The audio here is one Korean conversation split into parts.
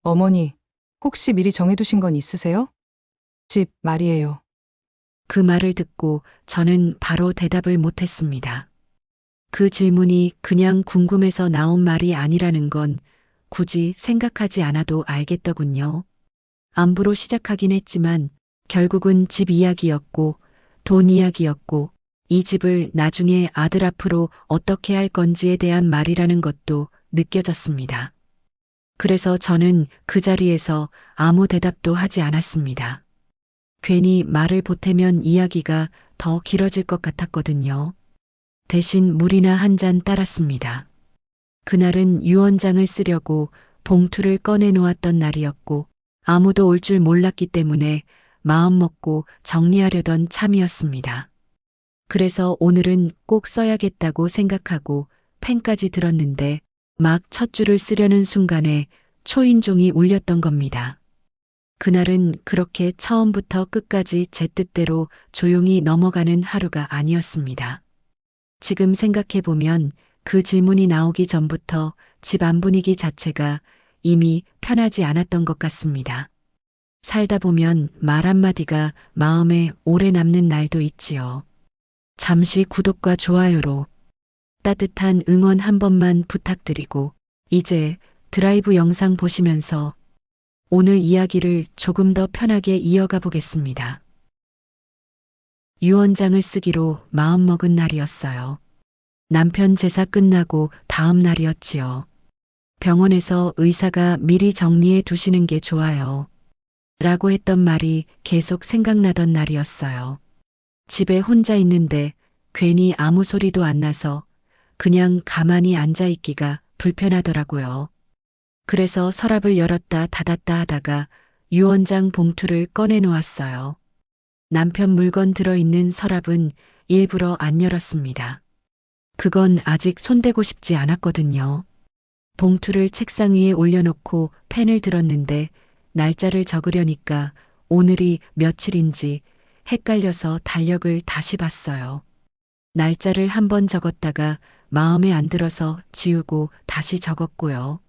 어머니, 혹시 미리 정해두신 건 있으세요? 집 말이에요. 그 말을 듣고 저는 바로 대답을 못했습니다. 그 질문이 그냥 궁금해서 나온 말이 아니라는 건 굳이 생각하지 않아도 알겠더군요. 안부로 시작하긴 했지만 결국은 집 이야기였고 돈 이야기였고 이 집을 나중에 아들 앞으로 어떻게 할 건지에 대한 말이라는 것도 느껴졌습니다. 그래서 저는 그 자리에서 아무 대답도 하지 않았습니다. 괜히 말을 보태면 이야기가 더 길어질 것 같았거든요. 대신 물이나 한 잔 따랐습니다. 그날은 유언장을 쓰려고 봉투를 꺼내 놓았던 날이었고 아무도 올 줄 몰랐기 때문에 마음 먹고 정리하려던 참이었습니다. 그래서 오늘은 꼭 써야겠다고 생각하고 펜까지 들었는데 막 첫 줄을 쓰려는 순간에 초인종이 울렸던 겁니다. 그날은 그렇게 처음부터 끝까지 제 뜻대로 조용히 넘어가는 하루가 아니었습니다. 지금 생각해보면 그 질문이 나오기 전부터 집안 분위기 자체가 이미 편하지 않았던 것 같습니다. 살다 보면 말 한마디가 마음에 오래 남는 날도 있지요. 잠시 구독과 좋아요로 따뜻한 응원 한 번만 부탁드리고 이제 드라이브 영상 보시면서 오늘 이야기를 조금 더 편하게 이어가 보겠습니다. 유언장을 쓰기로 마음먹은 날이었어요. 남편 제사 끝나고 다음 날이었지요. 병원에서 의사가 미리 정리해 두시는 게 좋아요. 라고 했던 말이 계속 생각나던 날이었어요. 집에 혼자 있는데 괜히 아무 소리도 안 나서 그냥 가만히 앉아 있기가 불편하더라고요. 그래서 서랍을 열었다 닫았다 하다가 유언장 봉투를 꺼내 놓았어요. 남편 물건 들어있는 서랍은 일부러 안 열었습니다. 그건 아직 손대고 싶지 않았거든요. 봉투를 책상 위에 올려놓고 펜을 들었는데 날짜를 적으려니까 오늘이 며칠인지 헷갈려서 달력을 다시 봤어요. 날짜를 한 번 적었다가 마음에 안 들어서 지우고 다시 적었고요.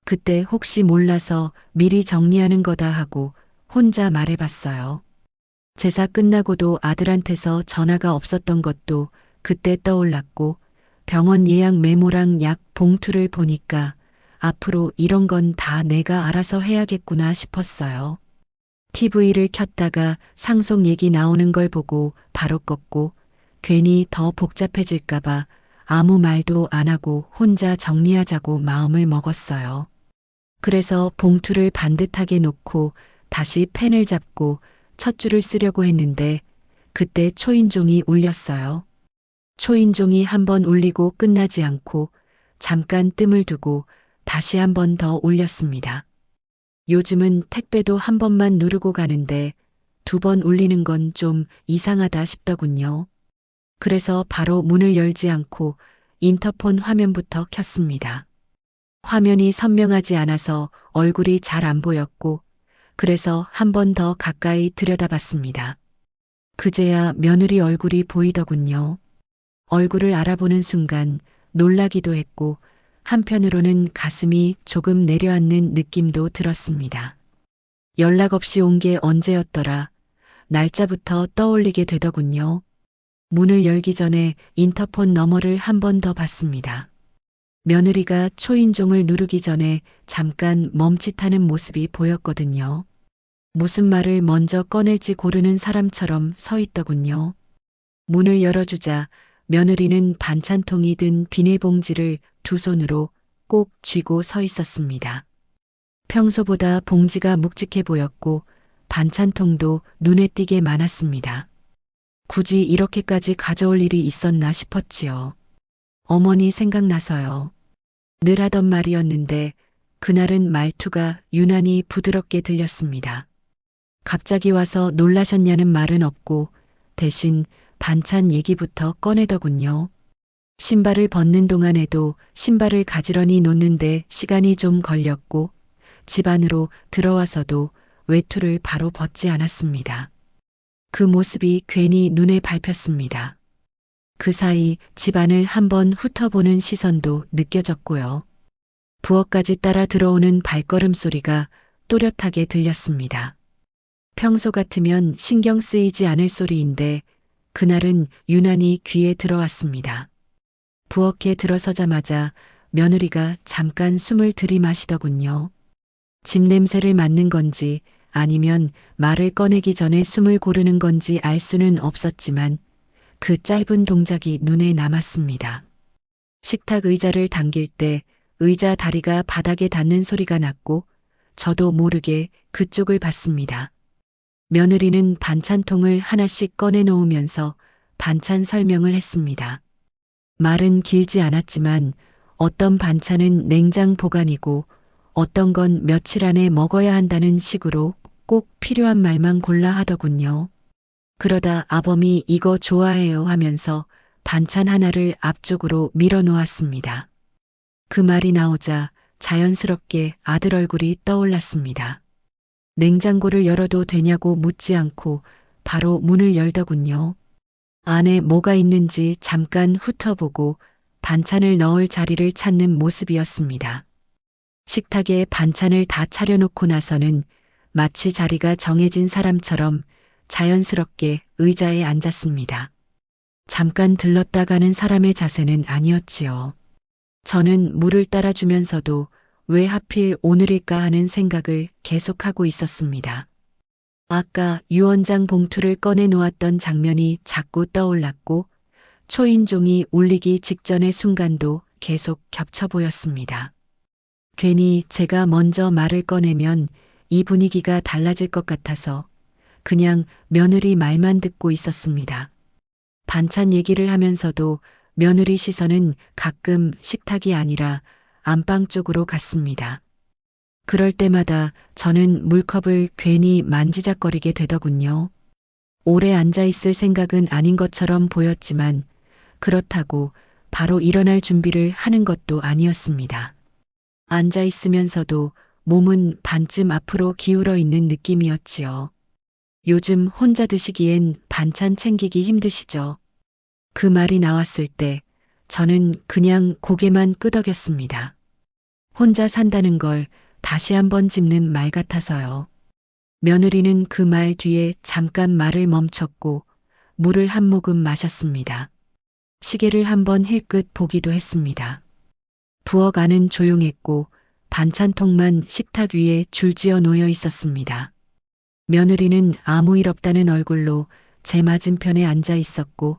그때 혹시 몰라서 미리 정리하는 거다 하고 혼자 말해봤어요. 제사 끝나고도 아들한테서 전화가 없었던 것도 그때 떠올랐고 병원 예약 메모랑 약 봉투를 보니까 앞으로 이런 건 다 내가 알아서 해야겠구나 싶었어요. TV를 켰다가 상속 얘기 나오는 걸 보고 바로 껐고 괜히 더 복잡해질까봐 아무 말도 안 하고 혼자 정리하자고 마음을 먹었어요. 그래서 봉투를 반듯하게 놓고 다시 펜을 잡고 첫 줄을 쓰려고 했는데 그때 초인종이 울렸어요. 초인종이 한 번 울리고 끝나지 않고 잠깐 뜸을 두고 다시 한 번 더 울렸습니다. 요즘은 택배도 한 번만 누르고 가는데 두 번 울리는 건 좀 이상하다 싶더군요. 그래서 바로 문을 열지 않고 인터폰 화면부터 켰습니다. 화면이 선명하지 않아서 얼굴이 잘 안 보였고 그래서 한 번 더 가까이 들여다봤습니다. 그제야 며느리 얼굴이 보이더군요. 얼굴을 알아보는 순간 놀라기도 했고 한편으로는 가슴이 조금 내려앉는 느낌도 들었습니다. 연락 없이 온 게 언제였더라. 날짜부터 떠올리게 되더군요. 문을 열기 전에 인터폰 너머를 한 번 더 봤습니다. 며느리가 초인종을 누르기 전에 잠깐 멈칫하는 모습이 보였거든요. 무슨 말을 먼저 꺼낼지 고르는 사람처럼 서 있더군요. 문을 열어주자 며느리는 반찬통이 든 비닐봉지를 두 손으로 꼭 쥐고 서 있었습니다. 평소보다 봉지가 묵직해 보였고 반찬통도 눈에 띄게 많았습니다. 굳이 이렇게까지 가져올 일이 있었나 싶었지요. 어머니 생각나서요. 늘 하던 말이었는데 그날은 말투가 유난히 부드럽게 들렸습니다. 갑자기 와서 놀라셨냐는 말은 없고 대신 반찬 얘기부터 꺼내더군요. 신발을 벗는 동안에도 신발을 가지런히 놓는데 시간이 좀 걸렸고 집 안으로 들어와서도 외투를 바로 벗지 않았습니다. 그 모습이 괜히 눈에 밟혔습니다. 그 사이 집안을 한번 훑어보는 시선도 느껴졌고요. 부엌까지 따라 들어오는 발걸음 소리가 또렷하게 들렸습니다. 평소 같으면 신경 쓰이지 않을 소리인데 그날은 유난히 귀에 들어왔습니다. 부엌에 들어서자마자 며느리가 잠깐 숨을 들이마시더군요. 집 냄새를 맡는 건지 아니면 말을 꺼내기 전에 숨을 고르는 건지 알 수는 없었지만 그 짧은 동작이 눈에 남았습니다. 식탁 의자를 당길 때 의자 다리가 바닥에 닿는 소리가 났고 저도 모르게 그쪽을 봤습니다. 며느리는 반찬통을 하나씩 꺼내 놓으면서 반찬 설명을 했습니다. 말은 길지 않았지만 어떤 반찬은 냉장 보관이고 어떤 건 며칠 안에 먹어야 한다는 식으로 꼭 필요한 말만 골라 하더군요. 그러다 아범이 이거 좋아해요 하면서 반찬 하나를 앞쪽으로 밀어 놓았습니다. 그 말이 나오자 자연스럽게 아들 얼굴이 떠올랐습니다. 냉장고를 열어도 되냐고 묻지 않고 바로 문을 열더군요. 안에 뭐가 있는지 잠깐 훑어보고 반찬을 넣을 자리를 찾는 모습이었습니다. 식탁에 반찬을 다 차려놓고 나서는 마치 자리가 정해진 사람처럼 자연스럽게 의자에 앉았습니다. 잠깐 들렀다 가는 사람의 자세는 아니었지요. 저는 물을 따라주면서도 왜 하필 오늘일까 하는 생각을 계속하고 있었습니다. 아까 유언장 봉투를 꺼내 놓았던 장면이 자꾸 떠올랐고 초인종이 울리기 직전의 순간도 계속 겹쳐 보였습니다. 괜히 제가 먼저 말을 꺼내면 이 분위기가 달라질 것 같아서 그냥 며느리 말만 듣고 있었습니다. 반찬 얘기를 하면서도 며느리 시선은 가끔 식탁이 아니라 안방 쪽으로 갔습니다. 그럴 때마다 저는 물컵을 괜히 만지작거리게 되더군요. 오래 앉아 있을 생각은 아닌 것처럼 보였지만 그렇다고 바로 일어날 준비를 하는 것도 아니었습니다. 앉아 있으면서도 몸은 반쯤 앞으로 기울어 있는 느낌이었지요. 요즘 혼자 드시기엔 반찬 챙기기 힘드시죠? 그 말이 나왔을 때 저는 그냥 고개만 끄덕였습니다. 혼자 산다는 걸 다시 한번 짚는 말 같아서요. 며느리는 그 말 뒤에 잠깐 말을 멈췄고 물을 한 모금 마셨습니다. 시계를 한번 힐끗 보기도 했습니다. 부엌 안은 조용했고 반찬통만 식탁 위에 줄지어 놓여 있었습니다. 며느리는 아무 일 없다는 얼굴로 제 맞은편에 앉아 있었고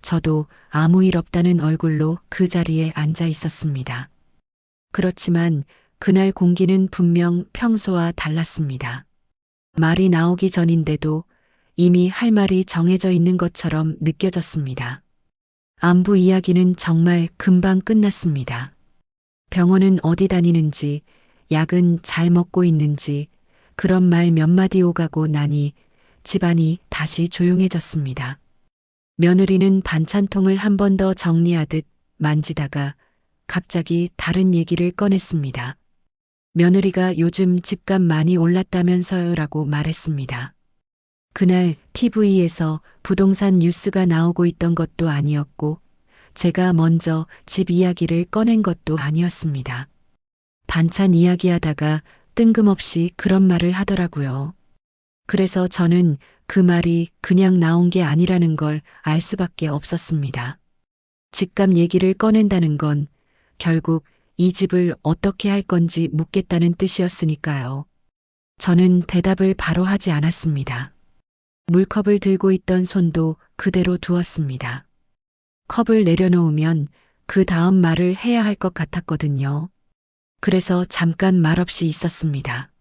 저도 아무 일 없다는 얼굴로 그 자리에 앉아 있었습니다. 그렇지만 그날 공기는 분명 평소와 달랐습니다. 말이 나오기 전인데도 이미 할 말이 정해져 있는 것처럼 느껴졌습니다. 안부 이야기는 정말 금방 끝났습니다. 병원은 어디 다니는지, 약은 잘 먹고 있는지 그런 말 몇 마디 오가고 나니 집안이 다시 조용해졌습니다. 며느리는 반찬통을 한 번 더 정리하듯 만지다가 갑자기 다른 얘기를 꺼냈습니다. 며느리가 요즘 집값 많이 올랐다면서요라고 말했습니다. 그날 TV에서 부동산 뉴스가 나오고 있던 것도 아니었고 제가 먼저 집 이야기를 꺼낸 것도 아니었습니다. 반찬 이야기하다가 뜬금없이 그런 말을 하더라고요. 그래서 저는 그 말이 그냥 나온 게 아니라는 걸 알 수밖에 없었습니다. 집값 얘기를 꺼낸다는 건 결국 이 집을 어떻게 할 건지 묻겠다는 뜻이었으니까요. 저는 대답을 바로 하지 않았습니다. 물컵을 들고 있던 손도 그대로 두었습니다. 컵을 내려놓으면 그 다음 말을 해야 할 것 같았거든요. 그래서 잠깐 말없이 있었습니다.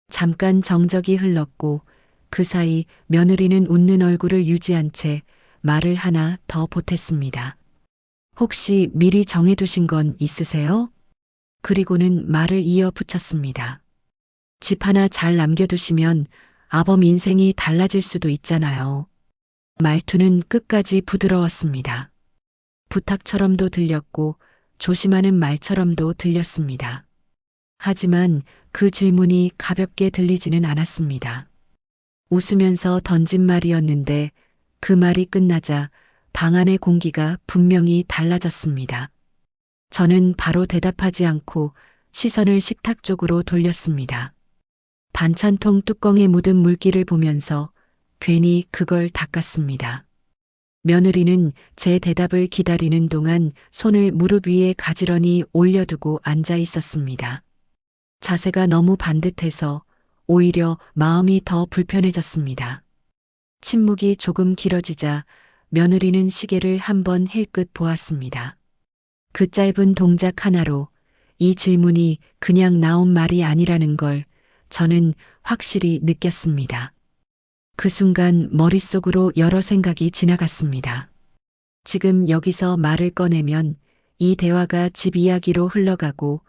잠깐 정적이 흘렀고 그 사이 며느리는 웃는 얼굴을 유지한 채 말을 하나 더 보탰습니다. 혹시 미리 정해두신 건 있으세요? 그리고는 말을 이어 붙였습니다. 집 하나 잘 남겨두시면 아범 인생이 달라질 수도 있잖아요. 말투는 끝까지 부드러웠습니다. 부탁처럼도 들렸고 조심하는 말처럼도 들렸습니다. 하지만 그 질문이 가볍게 들리지는 않았습니다. 웃으면서 던진 말이었는데 그 말이 끝나자 방 안의 공기가 분명히 달라졌습니다. 저는 바로 대답하지 않고 시선을 식탁 쪽으로 돌렸습니다. 반찬통 뚜껑에 묻은 물기를 보면서 괜히 그걸 닦았습니다. 며느리는 제 대답을 기다리는 동안 손을 무릎 위에 가지런히 올려두고 앉아 있었습니다. 자세가 너무 반듯해서 오히려 마음이 더 불편해졌습니다. 침묵이 조금 길어지자 며느리는 시계를 한번 힐끗 보았습니다. 그 짧은 동작 하나로 이 질문이 그냥 나온 말이 아니라는 걸 저는 확실히 느꼈습니다. 그 순간 머릿속으로 여러 생각이 지나갔습니다. 지금 여기서 말을 꺼내면 이 대화가 집 이야기로 흘러가고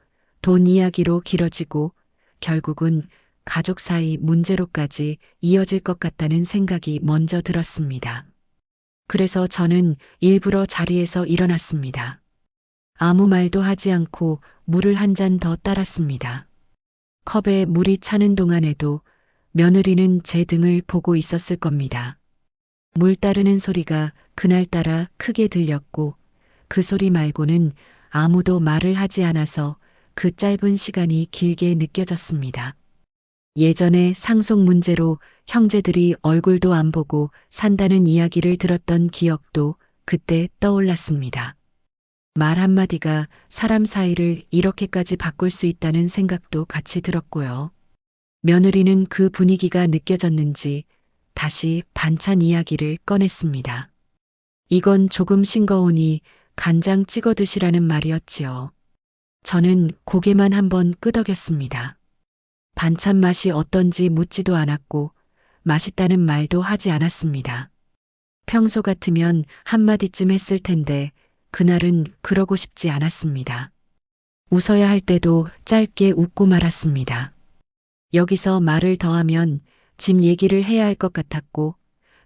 돈 이야기로 길어지고 결국은 가족 사이 문제로까지 이어질 것 같다는 생각이 먼저 들었습니다. 그래서 저는 일부러 자리에서 일어났습니다. 아무 말도 하지 않고 물을 한 잔 더 따랐습니다. 컵에 물이 차는 동안에도 며느리는 제 등을 보고 있었을 겁니다. 물 따르는 소리가 그날따라 크게 들렸고 그 소리 말고는 아무도 말을 하지 않아서 그 짧은 시간이 길게 느껴졌습니다. 예전에 상속 문제로 형제들이 얼굴도 안 보고 산다는 이야기를 들었던 기억도 그때 떠올랐습니다. 말 한마디가 사람 사이를 이렇게까지 바꿀 수 있다는 생각도 같이 들었고요. 며느리는 그 분위기가 느껴졌는지 다시 반찬 이야기를 꺼냈습니다. 이건 조금 싱거우니 간장 찍어 드시라는 말이었지요. 저는 고개만 한번 끄덕였습니다. 반찬 맛이 어떤지 묻지도 않았고 맛있다는 말도 하지 않았습니다. 평소 같으면 한마디쯤 했을 텐데 그날은 그러고 싶지 않았습니다. 웃어야 할 때도 짧게 웃고 말았습니다. 여기서 말을 더하면 집 얘기를 해야 할 것 같았고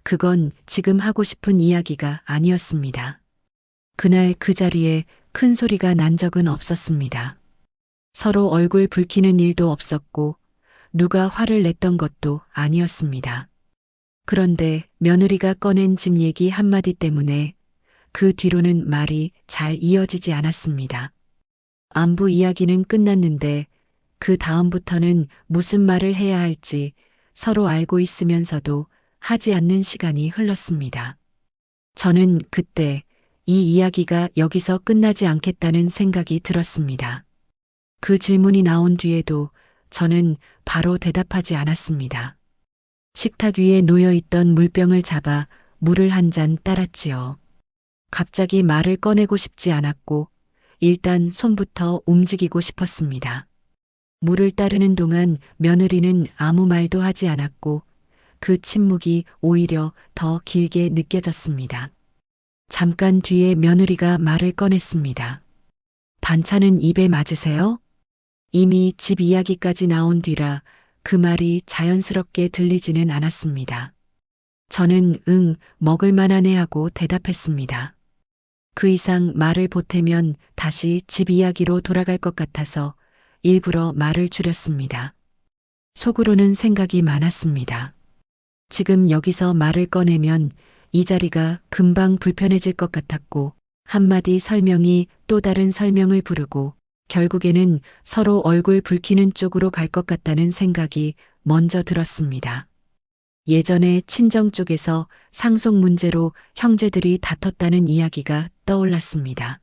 그건 지금 하고 싶은 이야기가 아니었습니다. 그날 그 자리에 큰 소리가 난 적은 없었습니다. 서로 얼굴 붉히는 일도 없었고 누가 화를 냈던 것도 아니었습니다. 그런데 며느리가 꺼낸 집 얘기 한마디 때문에 그 뒤로는 말이 잘 이어지지 않았습니다. 안부 이야기는 끝났는데 그 다음부터는 무슨 말을 해야 할지 서로 알고 있으면서도 하지 않는 시간이 흘렀습니다. 저는 그때 이 이야기가 여기서 끝나지 않겠다는 생각이 들었습니다. 그 질문이 나온 뒤에도 저는 바로 대답하지 않았습니다. 식탁 위에 놓여있던 물병을 잡아 물을 한 잔 따랐지요. 갑자기 말을 꺼내고 싶지 않았고 일단 손부터 움직이고 싶었습니다. 물을 따르는 동안 며느리는 아무 말도 하지 않았고 그 침묵이 오히려 더 길게 느껴졌습니다. 잠깐 뒤에 며느리가 말을 꺼냈습니다. 반찬은 입에 맞으세요? 이미 집 이야기까지 나온 뒤라 그 말이 자연스럽게 들리지는 않았습니다. 저는 응, 먹을 만하네 하고 대답했습니다. 그 이상 말을 보태면 다시 집 이야기로 돌아갈 것 같아서 일부러 말을 줄였습니다. 속으로는 생각이 많았습니다. 지금 여기서 말을 꺼내면 이 자리가 금방 불편해질 것 같았고 한마디 설명이 또 다른 설명을 부르고 결국에는 서로 얼굴 붉히는 쪽으로 갈 것 같다는 생각이 먼저 들었습니다. 예전에 친정 쪽에서 상속 문제로 형제들이 다퉜다는 이야기가 떠올랐습니다.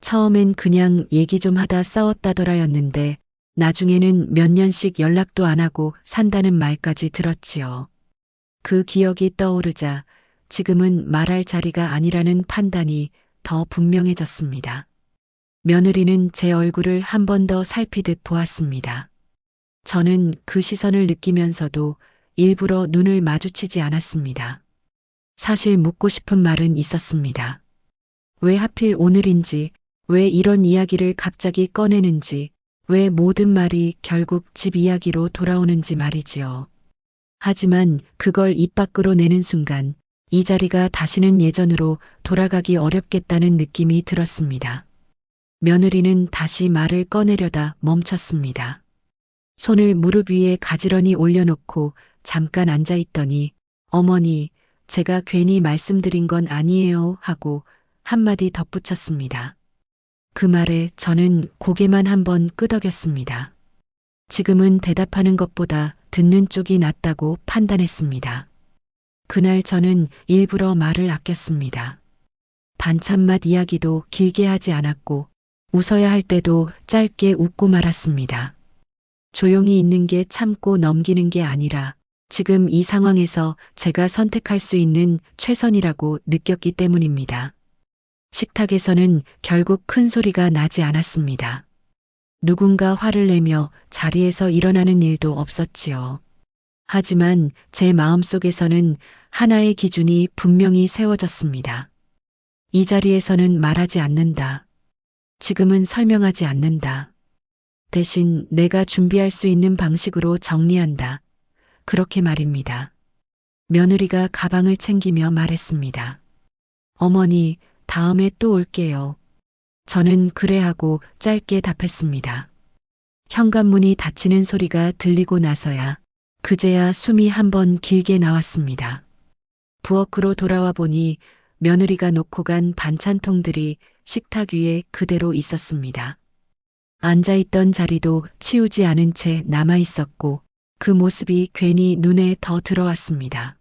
처음엔 그냥 얘기 좀 하다 싸웠다더라였는데 나중에는 몇 년씩 연락도 안 하고 산다는 말까지 들었지요. 그 기억이 떠오르자 지금은 말할 자리가 아니라는 판단이 더 분명해졌습니다. 며느리는 제 얼굴을 한 번 더 살피듯 보았습니다. 저는 그 시선을 느끼면서도 일부러 눈을 마주치지 않았습니다. 사실 묻고 싶은 말은 있었습니다. 왜 하필 오늘인지, 왜 이런 이야기를 갑자기 꺼내는지, 왜 모든 말이 결국 집 이야기로 돌아오는지 말이지요. 하지만 그걸 입 밖으로 내는 순간 이 자리가 다시는 예전으로 돌아가기 어렵겠다는 느낌이 들었습니다. 며느리는 다시 말을 꺼내려다 멈췄습니다. 손을 무릎 위에 가지런히 올려놓고 잠깐 앉아 있더니 어머니, 제가 괜히 말씀드린 건 아니에요 하고 한마디 덧붙였습니다. 그 말에 저는 고개만 한번 끄덕였습니다. 지금은 대답하는 것보다 듣는 쪽이 낫다고 판단했습니다. 그날 저는 일부러 말을 아꼈습니다. 반찬맛 이야기도 길게 하지 않았고 웃어야 할 때도 짧게 웃고 말았습니다. 조용히 있는 게 참고 넘기는 게 아니라 지금 이 상황에서 제가 선택할 수 있는 최선이라고 느꼈기 때문입니다. 식탁에서는 결국 큰 소리가 나지 않았습니다. 누군가 화를 내며 자리에서 일어나는 일도 없었지요. 하지만 제 마음속에서는 하나의 기준이 분명히 세워졌습니다. 이 자리에서는 말하지 않는다. 지금은 설명하지 않는다. 대신 내가 준비할 수 있는 방식으로 정리한다. 그렇게 말입니다. 며느리가 가방을 챙기며 말했습니다. 어머니, 다음에 또 올게요. 저는 그래 하고 짧게 답했습니다. 현관문이 닫히는 소리가 들리고 나서야 그제야 숨이 한번 길게 나왔습니다. 부엌으로 돌아와 보니 며느리가 놓고 간 반찬통들이 식탁 위에 그대로 있었습니다. 앉아있던 자리도 치우지 않은 채 남아 있었고 그 모습이 괜히 눈에 더 들어왔습니다.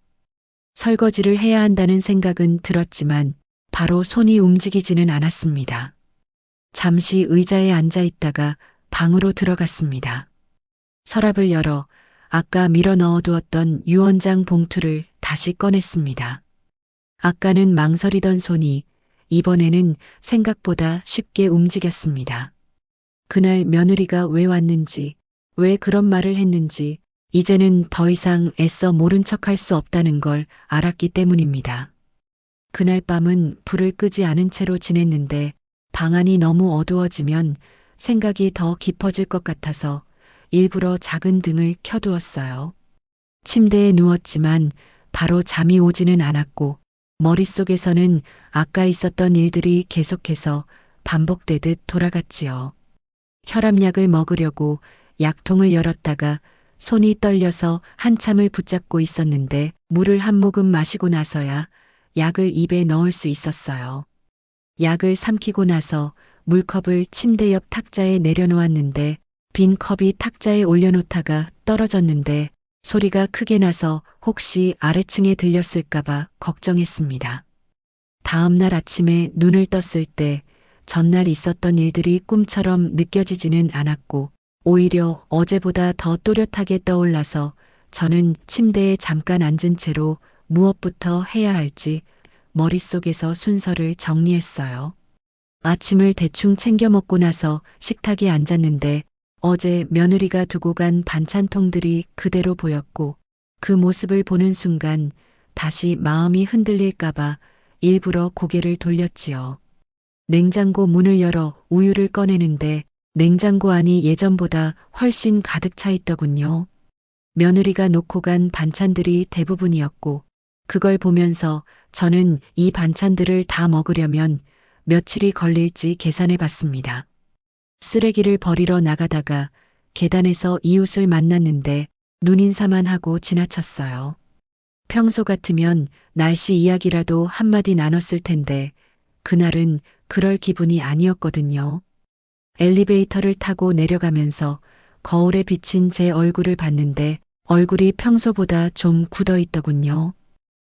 설거지를 해야 한다는 생각은 들었지만 바로 손이 움직이지는 않았습니다. 잠시 의자에 앉아 있다가 방으로 들어갔습니다. 서랍을 열어 아까 밀어 넣어두었던 유언장 봉투를 다시 꺼냈습니다. 아까는 망설이던 손이 이번에는 생각보다 쉽게 움직였습니다. 그날 며느리가 왜 왔는지, 왜 그런 말을 했는지 이제는 더 이상 애써 모른 척할 수 없다는 걸 알았기 때문입니다. 그날 밤은 불을 끄지 않은 채로 지냈는데 방 안이 너무 어두워지면 생각이 더 깊어질 것 같아서 일부러 작은 등을 켜두었어요. 침대에 누웠지만 바로 잠이 오지는 않았고 머릿속에서는 아까 있었던 일들이 계속해서 반복되듯 돌아갔지요. 혈압약을 먹으려고 약통을 열었다가 손이 떨려서 한참을 붙잡고 있었는데 물을 한 모금 마시고 나서야 약을 입에 넣을 수 있었어요. 약을 삼키고 나서 물컵을 침대 옆 탁자에 내려놓았는데 빈 컵이 탁자에 올려놓다가 떨어졌는데 소리가 크게 나서 혹시 아래층에 들렸을까봐 걱정했습니다. 다음 날 아침에 눈을 떴을 때 전날 있었던 일들이 꿈처럼 느껴지지는 않았고 오히려 어제보다 더 또렷하게 떠올라서 저는 침대에 잠깐 앉은 채로 무엇부터 해야 할지 머릿속에서 순서를 정리했어요. 아침을 대충 챙겨 먹고 나서 식탁에 앉았는데 어제 며느리가 두고 간 반찬통들이 그대로 보였고 그 모습을 보는 순간 다시 마음이 흔들릴까봐 일부러 고개를 돌렸지요. 냉장고 문을 열어 우유를 꺼내는데 냉장고 안이 예전보다 훨씬 가득 차 있더군요. 며느리가 놓고 간 반찬들이 대부분이었고 그걸 보면서 저는 이 반찬들을 다 먹으려면 며칠이 걸릴지 계산해 봤습니다. 쓰레기를 버리러 나가다가 계단에서 이웃을 만났는데 눈인사만 하고 지나쳤어요. 평소 같으면 날씨 이야기라도 한마디 나눴을 텐데 그날은 그럴 기분이 아니었거든요. 엘리베이터를 타고 내려가면서 거울에 비친 제 얼굴을 봤는데 얼굴이 평소보다 좀 굳어 있더군요.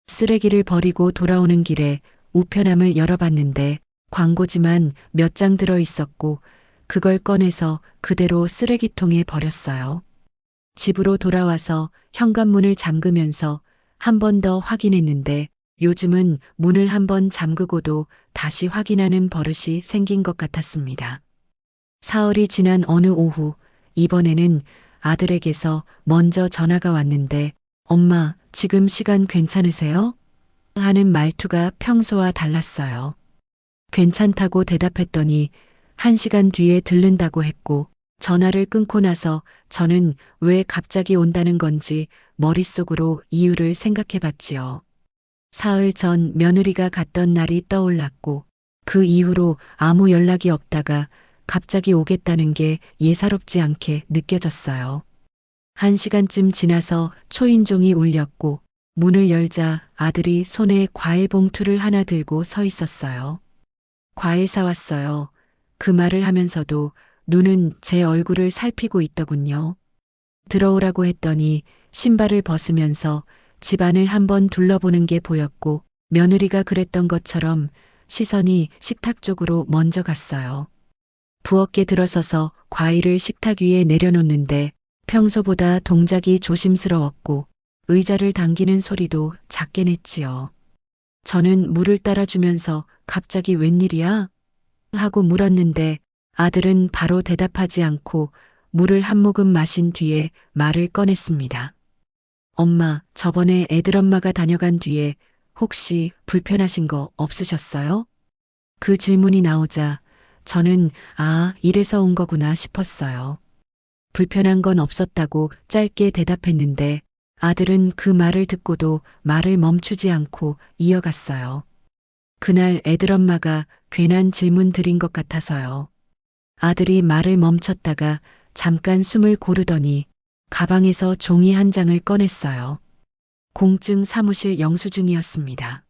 쓰레기를 버리고 돌아오는 길에 우편함을 열어봤는데 광고지만 몇 장 들어 있었고 그걸 꺼내서 그대로 쓰레기통에 버렸어요. 집으로 돌아와서 현관문을 잠그면서 한 번 더 확인했는데 요즘은 문을 한 번 잠그고도 다시 확인하는 버릇이 생긴 것 같았습니다. 사흘이 지난 어느 오후 이번에는 아들에게서 먼저 전화가 왔는데 엄마, 지금 시간 괜찮으세요? 하는 말투가 평소와 달랐어요. 괜찮다고 대답했더니 1시간 뒤에 들른다고 했고 전화를 끊고 나서 저는 왜 갑자기 온다는 건지 머릿속으로 이유를 생각해 봤지요. 사흘 전 며느리가 갔던 날이 떠올랐고 그 이후로 아무 연락이 없다가 갑자기 오겠다는 게 예사롭지 않게 느껴졌어요. 1시간쯤 지나서 초인종이 울렸고 문을 열자 아들이 손에 과일 봉투를 하나 들고 서 있었어요. 과일 사왔어요. 그 말을 하면서도 눈은 제 얼굴을 살피고 있더군요. 들어오라고 했더니 신발을 벗으면서 집안을 한번 둘러보는 게 보였고 며느리가 그랬던 것처럼 시선이 식탁 쪽으로 먼저 갔어요. 부엌에 들어서서 과일을 식탁 위에 내려놓는데 평소보다 동작이 조심스러웠고 의자를 당기는 소리도 작게 냈지요. 저는 물을 따라주면서 갑자기 웬일이야? 하고 물었는데 아들은 바로 대답하지 않고 물을 한 모금 마신 뒤에 말을 꺼냈습니다. 엄마, 저번에 애들 엄마가 다녀간 뒤에 혹시 불편하신 거 없으셨어요? 그 질문이 나오자 저는 이래서 온 거구나 싶었어요. 불편한 건 없었다고 짧게 대답했는데 아들은 그 말을 듣고도 말을 멈추지 않고 이어갔어요. 그날 애들 엄마가 괜한 질문 드린 것 같아서요. 아들이 말을 멈췄다가 잠깐 숨을 고르더니 가방에서 종이 한 장을 꺼냈어요. 공증 사무실 영수증이었습니다.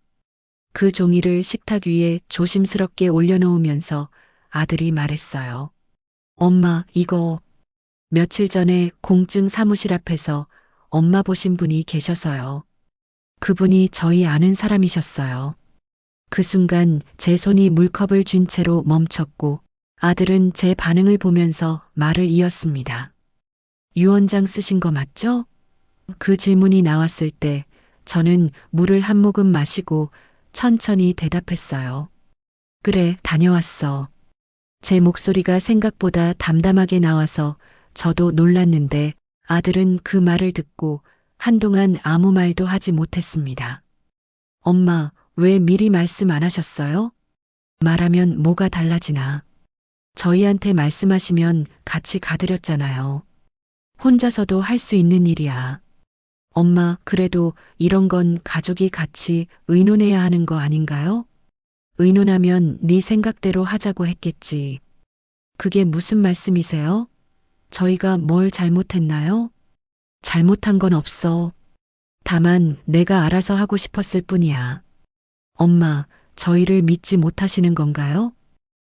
그 종이를 식탁 위에 조심스럽게 올려놓으면서 아들이 말했어요. 엄마, 이거 며칠 전에 공증 사무실 앞에서 엄마 보신 분이 계셔서요. 그분이 저희 아는 사람이셨어요. 그 순간 제 손이 물컵을 쥔 채로 멈췄고 아들은 제 반응을 보면서 말을 이었습니다. 유언장 쓰신 거 맞죠? 그 질문이 나왔을 때 저는 물을 한 모금 마시고 천천히 대답했어요. 그래, 다녀왔어. 제 목소리가 생각보다 담담하게 나와서 저도 놀랐는데 아들은 그 말을 듣고 한동안 아무 말도 하지 못했습니다. 엄마, 왜 미리 말씀 안 하셨어요? 말하면 뭐가 달라지나. 저희한테 말씀하시면 같이 가드렸잖아요. 혼자서도 할 수 있는 일이야. 엄마, 그래도 이런 건 가족이 같이 의논해야 하는 거 아닌가요? 의논하면 네 생각대로 하자고 했겠지. 그게 무슨 말씀이세요? 저희가 뭘 잘못했나요? 잘못한 건 없어. 다만 내가 알아서 하고 싶었을 뿐이야. 엄마, 저희를 믿지 못하시는 건가요?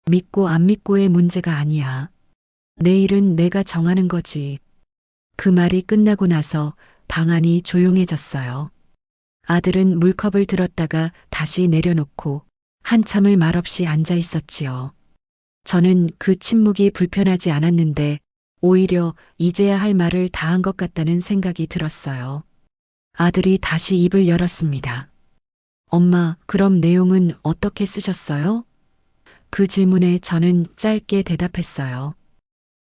믿고 안 믿고의 문제가 아니야. 내 일은 내가 정하는 거지. 그 말이 끝나고 나서 방 안이 조용해졌어요. 아들은 물컵을 들었다가 다시 내려놓고 한참을 말없이 앉아 있었지요. 저는 그 침묵이 불편하지 않았는데 오히려 이제야 할 말을 다 한 것 같다는 생각이 들었어요. 아들이 다시 입을 열었습니다. 엄마, 그럼 내용은 어떻게 쓰셨어요? 그 질문에 저는 짧게 대답했어요.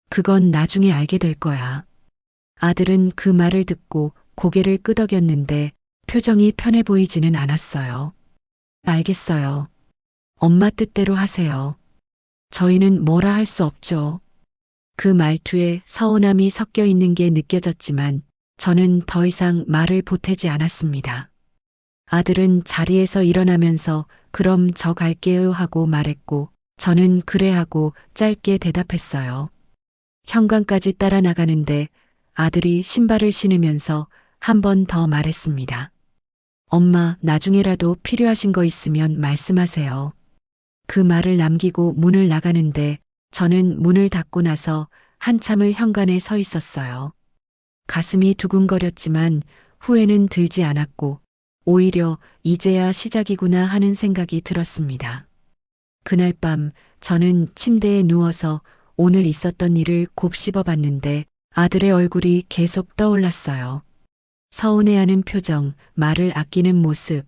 그건 나중에 알게 될 거야. 아들은 그 말을 듣고 고개를 끄덕였는데 표정이 편해 보이지는 않았어요. 알겠어요. 엄마 뜻대로 하세요. 저희는 뭐라 할 수 없죠. 그 말투에 서운함이 섞여 있는 게 느껴졌지만 저는 더 이상 말을 보태지 않았습니다. 아들은 자리에서 일어나면서 그럼 저 갈게요 하고 말했고 저는 그래 하고 짧게 대답했어요. 현관까지 따라 나가는데 아들이 신발을 신으면서 한 번 더 말했습니다. 엄마, 나중에라도 필요하신 거 있으면 말씀하세요. 그 말을 남기고 문을 나가는데 저는 문을 닫고 나서 한참을 현관에 서 있었어요. 가슴이 두근거렸지만 후회는 들지 않았고 오히려 이제야 시작이구나 하는 생각이 들었습니다. 그날 밤 저는 침대에 누워서 오늘 있었던 일을 곱씹어 봤는데 아들의 얼굴이 계속 떠올랐어요. 서운해하는 표정, 말을 아끼는 모습,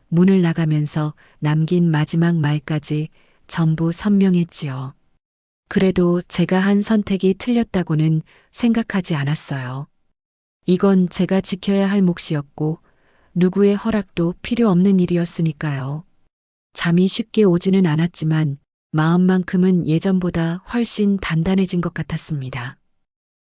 문을 나가면서 남긴 마지막 말까지 전부 선명했지요. 그래도 제가 한 선택이 틀렸다고는 생각하지 않았어요. 이건 제가 지켜야 할 몫이었고 누구의 허락도 필요 없는 일이었으니까요. 잠이 쉽게 오지는 않았지만 마음만큼은 예전보다 훨씬 단단해진 것 같았습니다.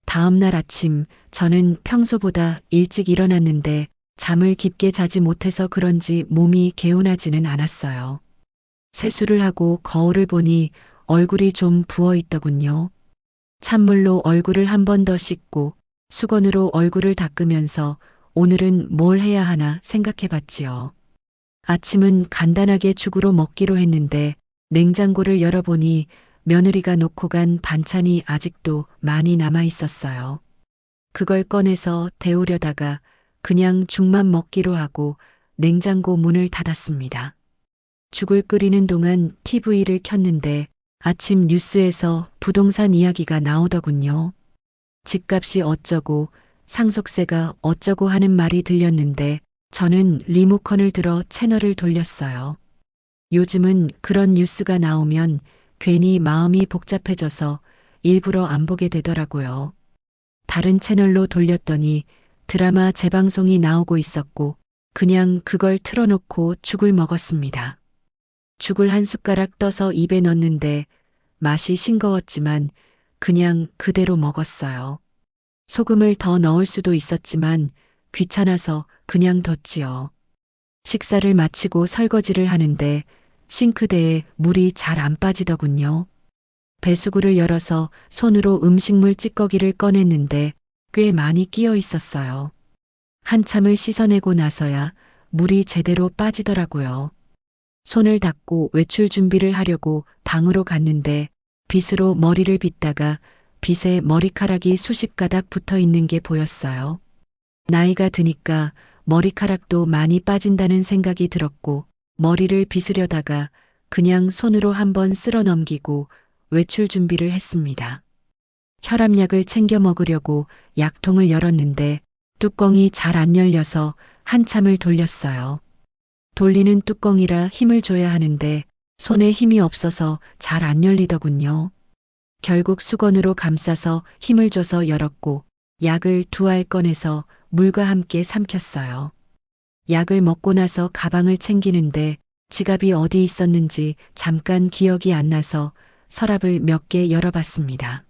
다음 날 아침 저는 평소보다 일찍 일어났는데 잠을 깊게 자지 못해서 그런지 몸이 개운하지는 않았어요. 세수를 하고 거울을 보니 얼굴이 좀 부어 있더군요. 찬물로 얼굴을 한 번 더 씻고 수건으로 얼굴을 닦으면서 오늘은 뭘 해야 하나 생각해 봤지요. 아침은 간단하게 죽으로 먹기로 했는데 냉장고를 열어보니 며느리가 놓고 간 반찬이 아직도 많이 남아 있었어요. 그걸 꺼내서 데우려다가 그냥 죽만 먹기로 하고 냉장고 문을 닫았습니다. 죽을 끓이는 동안 TV를 켰는데 아침 뉴스에서 부동산 이야기가 나오더군요. 집값이 어쩌고 상속세가 어쩌고 하는 말이 들렸는데 저는 리모컨을 들어 채널을 돌렸어요. 요즘은 그런 뉴스가 나오면 괜히 마음이 복잡해져서 일부러 안 보게 되더라고요. 다른 채널로 돌렸더니 드라마 재방송이 나오고 있었고 그냥 그걸 틀어놓고 죽을 먹었습니다. 죽을 한 숟가락 떠서 입에 넣었는데 맛이 싱거웠지만 그냥 그대로 먹었어요. 소금을 더 넣을 수도 있었지만 귀찮아서 그냥 뒀지요. 식사를 마치고 설거지를 하는데 싱크대에 물이 잘 안 빠지더군요. 배수구를 열어서 손으로 음식물 찌꺼기를 꺼냈는데 꽤 많이 끼어 있었어요. 한참을 씻어내고 나서야 물이 제대로 빠지더라고요. 손을 닦고 외출 준비를 하려고 방으로 갔는데 빗으로 머리를 빗다가 빗에 머리카락이 수십 가닥 붙어 있는 게 보였어요. 나이가 드니까 머리카락도 많이 빠진다는 생각이 들었고 머리를 빗으려다가 그냥 손으로 한번 쓸어 넘기고 외출 준비를 했습니다. 혈압약을 챙겨 먹으려고 약통을 열었는데 뚜껑이 잘 안 열려서 한참을 돌렸어요. 돌리는 뚜껑이라 힘을 줘야 하는데 손에 힘이 없어서 잘 안 열리더군요. 결국 수건으로 감싸서 힘을 줘서 열었고 약을 2알 꺼내서 물과 함께 삼켰어요. 약을 먹고 나서 가방을 챙기는데 지갑이 어디 있었는지 잠깐 기억이 안 나서 서랍을 몇 개 열어봤습니다.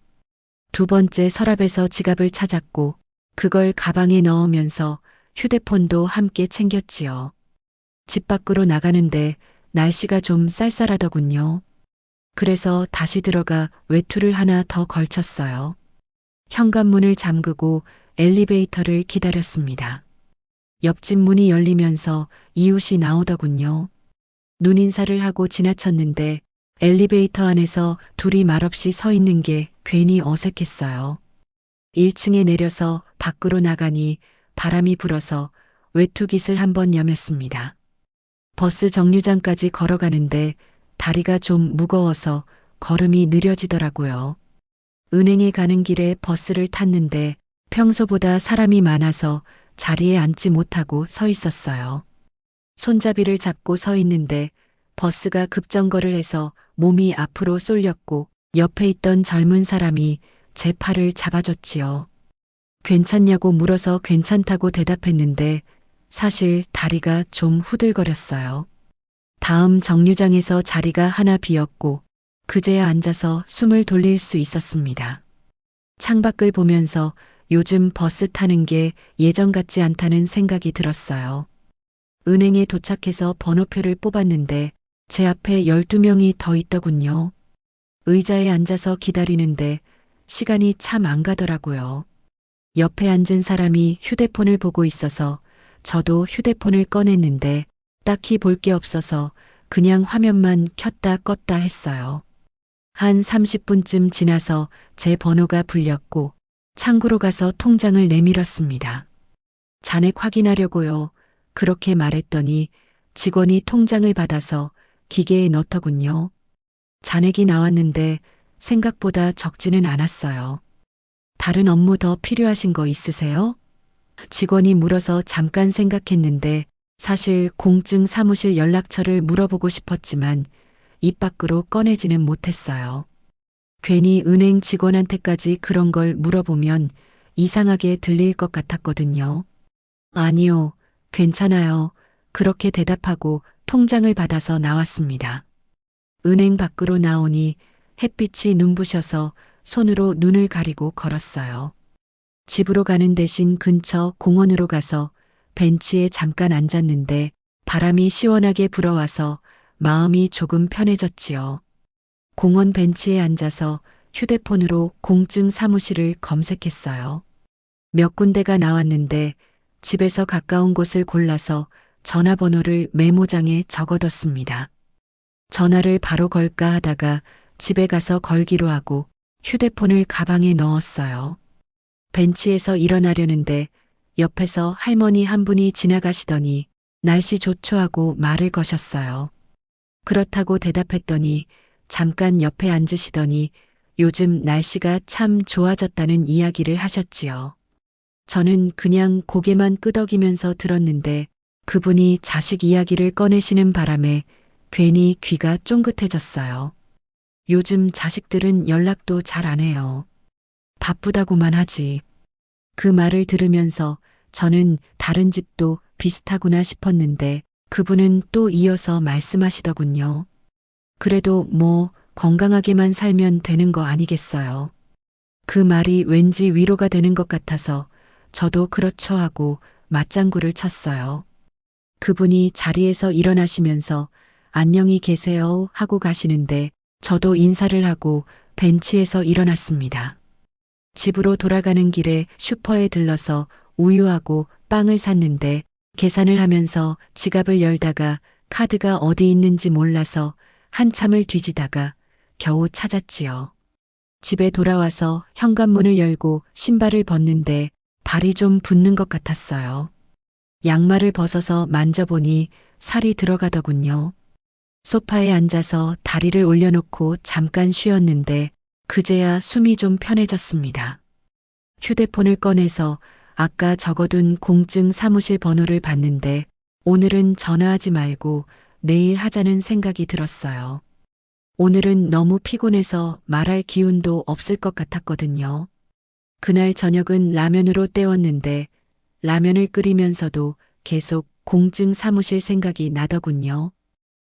2번째 서랍에서 지갑을 찾았고 그걸 가방에 넣으면서 휴대폰도 함께 챙겼지요. 집 밖으로 나가는데 날씨가 좀 쌀쌀하더군요. 그래서 다시 들어가 외투를 하나 더 걸쳤어요. 현관문을 잠그고 엘리베이터를 기다렸습니다. 옆집 문이 열리면서 이웃이 나오더군요. 눈인사를 하고 지나쳤는데 엘리베이터 안에서 둘이 말없이 서 있는 게 괜히 어색했어요. 1층에 내려서 밖으로 나가니 바람이 불어서 외투깃을 한번 여몄습니다. 버스 정류장까지 걸어가는데 다리가 좀 무거워서 걸음이 느려지더라고요. 은행에 가는 길에 버스를 탔는데 평소보다 사람이 많아서 자리에 앉지 못하고 서 있었어요. 손잡이를 잡고 서 있는데 버스가 급정거를 해서 몸이 앞으로 쏠렸고 옆에 있던 젊은 사람이 제 팔을 잡아줬지요. 괜찮냐고 물어서 괜찮다고 대답했는데 사실 다리가 좀 후들거렸어요. 다음 정류장에서 자리가 하나 비었고 그제야 앉아서 숨을 돌릴 수 있었습니다. 창밖을 보면서 요즘 버스 타는 게 예전 같지 않다는 생각이 들었어요. 은행에 도착해서 번호표를 뽑았는데 제 앞에 12명이 더 있더군요. 의자에 앉아서 기다리는데 시간이 참 안 가더라고요. 옆에 앉은 사람이 휴대폰을 보고 있어서 저도 휴대폰을 꺼냈는데 딱히 볼 게 없어서 그냥 화면만 켰다 껐다 했어요. 한 30분쯤 지나서 제 번호가 불렸고 창구로 가서 통장을 내밀었습니다. 잔액 확인하려고요. 그렇게 말했더니 직원이 통장을 받아서 기계에 넣더군요. 잔액이 나왔는데 생각보다 적지는 않았어요. 다른 업무 더 필요하신 거 있으세요? 직원이 물어서 잠깐 생각했는데 사실 공증 사무실 연락처를 물어보고 싶었지만 입 밖으로 꺼내지는 못했어요. 괜히 은행 직원한테까지 그런 걸 물어보면 이상하게 들릴 것 같았거든요. 아니요, 괜찮아요. 그렇게 대답하고 통장을 받아서 나왔습니다. 은행 밖으로 나오니 햇빛이 눈부셔서 손으로 눈을 가리고 걸었어요. 집으로 가는 대신 근처 공원으로 가서 벤치에 잠깐 앉았는데 바람이 시원하게 불어와서 마음이 조금 편해졌지요. 공원 벤치에 앉아서 휴대폰으로 공증 사무실을 검색했어요. 몇 군데가 나왔는데 집에서 가까운 곳을 골라서 전화번호를 메모장에 적어뒀습니다. 전화를 바로 걸까 하다가 집에 가서 걸기로 하고 휴대폰을 가방에 넣었어요. 벤치에서 일어나려는데 옆에서 할머니 한 분이 지나가시더니 날씨 좋죠 하고 말을 거셨어요. 그렇다고 대답했더니 잠깐 옆에 앉으시더니 요즘 날씨가 참 좋아졌다는 이야기를 하셨지요. 저는 그냥 고개만 끄덕이면서 들었는데 그분이 자식 이야기를 꺼내시는 바람에 괜히 귀가 쫑긋해졌어요. 요즘 자식들은 연락도 잘 안 해요. 바쁘다고만 하지. 그 말을 들으면서 저는 다른 집도 비슷하구나 싶었는데 그분은 또 이어서 말씀하시더군요. 그래도 뭐 건강하게만 살면 되는 거 아니겠어요. 그 말이 왠지 위로가 되는 것 같아서 저도 그렇죠 하고 맞장구를 쳤어요. 그분이 자리에서 일어나시면서 안녕히 계세요 하고 가시는데 저도 인사를 하고 벤치에서 일어났습니다. 집으로 돌아가는 길에 슈퍼에 들러서 우유하고 빵을 샀는데 계산을 하면서 지갑을 열다가 카드가 어디 있는지 몰라서 한참을 뒤지다가 겨우 찾았지요. 집에 돌아와서 현관문을 열고 신발을 벗는데 발이 좀 붓는 것 같았어요. 양말을 벗어서 만져보니 살이 들어가더군요. 소파에 앉아서 다리를 올려놓고 잠깐 쉬었는데 그제야 숨이 좀 편해졌습니다. 휴대폰을 꺼내서 아까 적어둔 공증 사무실 번호를 봤는데 오늘은 전화하지 말고 내일 하자는 생각이 들었어요. 오늘은 너무 피곤해서 말할 기운도 없을 것 같았거든요. 그날 저녁은 라면으로 때웠는데 라면을 끓이면서도 계속 공증 사무실 생각이 나더군요.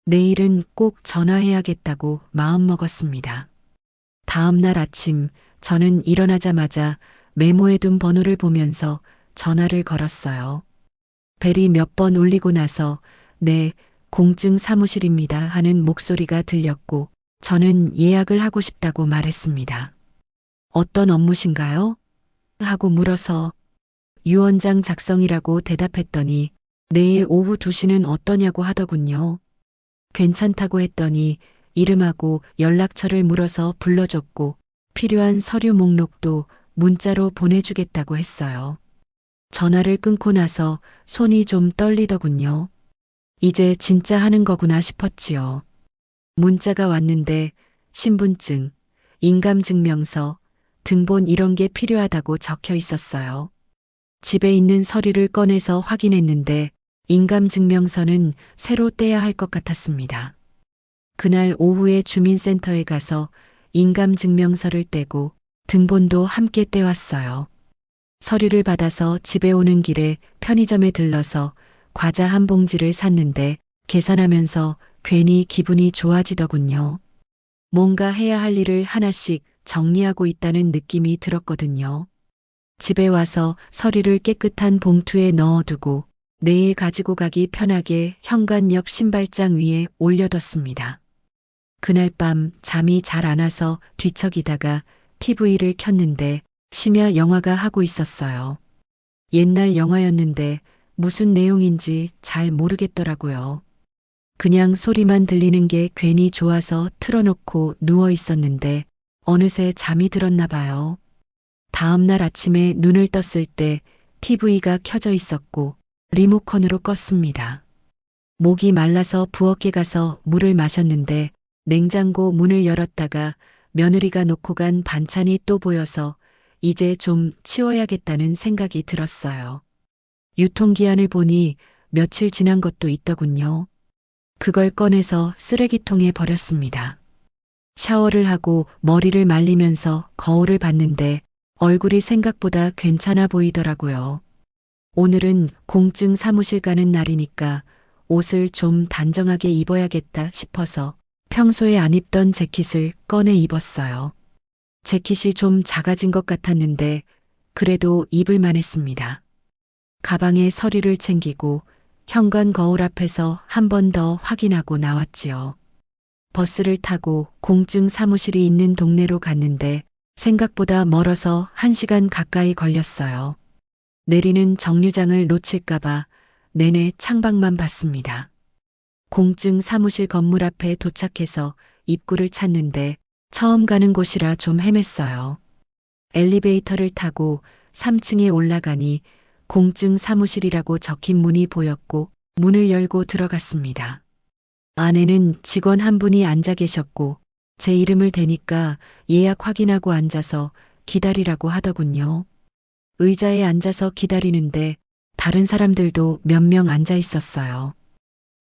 내일은 꼭 전화해야겠다고 마음먹었습니다. 다음 날 아침 저는 일어나자마자 메모해둔 번호를 보면서 전화를 걸었어요. 벨이 몇 번 울리고 나서 네, 공증 사무실입니다 하는 목소리가 들렸고 저는 예약을 하고 싶다고 말했습니다. 어떤 업무신가요? 하고 물어서 유언장 작성이라고 대답했더니 내일 오후 2시는 어떠냐고 하더군요. 괜찮다고 했더니 이름하고 연락처를 물어서 불러줬고 필요한 서류 목록도 문자로 보내주겠다고 했어요. 전화를 끊고 나서 손이 좀 떨리더군요. 이제 진짜 하는 거구나 싶었지요. 문자가 왔는데 신분증, 인감증명서, 등본 이런 게 필요하다고 적혀 있었어요. 집에 있는 서류를 꺼내서 확인했는데 인감증명서는 새로 떼야 할 것 같았습니다. 그날 오후에 주민센터에 가서 인감증명서를 떼고 등본도 함께 떼왔어요. 서류를 받아서 집에 오는 길에 편의점에 들러서 과자 한 봉지를 샀는데 계산하면서 괜히 기분이 좋아지더군요. 뭔가 해야 할 일을 하나씩 정리하고 있다는 느낌이 들었거든요. 집에 와서 서류를 깨끗한 봉투에 넣어두고 내일 가지고 가기 편하게 현관 옆 신발장 위에 올려뒀습니다. 그날 밤 잠이 잘 안 와서 뒤척이다가 TV를 켰는데 심야 영화가 하고 있었어요. 옛날 영화였는데 무슨 내용인지 잘 모르겠더라고요. 그냥 소리만 들리는 게 괜히 좋아서 틀어놓고 누워 있었는데 어느새 잠이 들었나 봐요. 다음 날 아침에 눈을 떴을 때 TV가 켜져 있었고 리모컨으로 껐습니다. 목이 말라서 부엌에 가서 물을 마셨는데 냉장고 문을 열었다가 며느리가 놓고 간 반찬이 또 보여서 이제 좀 치워야겠다는 생각이 들었어요. 유통기한을 보니 며칠 지난 것도 있더군요. 그걸 꺼내서 쓰레기통에 버렸습니다. 샤워를 하고 머리를 말리면서 거울을 봤는데 얼굴이 생각보다 괜찮아 보이더라고요. 오늘은 공증 사무실 가는 날이니까 옷을 좀 단정하게 입어야겠다 싶어서 평소에 안 입던 재킷을 꺼내 입었어요. 재킷이 좀 작아진 것 같았는데 그래도 입을 만했습니다. 가방에 서류를 챙기고 현관 거울 앞에서 한 번 더 확인하고 나왔지요. 버스를 타고 공증 사무실이 있는 동네로 갔는데 생각보다 멀어서 1시간 가까이 걸렸어요. 내리는 정류장을 놓칠까봐 내내 창밖만 봤습니다. 공증 사무실 건물 앞에 도착해서 입구를 찾는데 처음 가는 곳이라 좀 헤맸어요. 엘리베이터를 타고 3층에 올라가니 공증 사무실이라고 적힌 문이 보였고 문을 열고 들어갔습니다. 안에는 직원 한 분이 앉아 계셨고 제 이름을 대니까 예약 확인하고 앉아서 기다리라고 하더군요. 의자에 앉아서 기다리는데 다른 사람들도 몇 명 앉아 있었어요.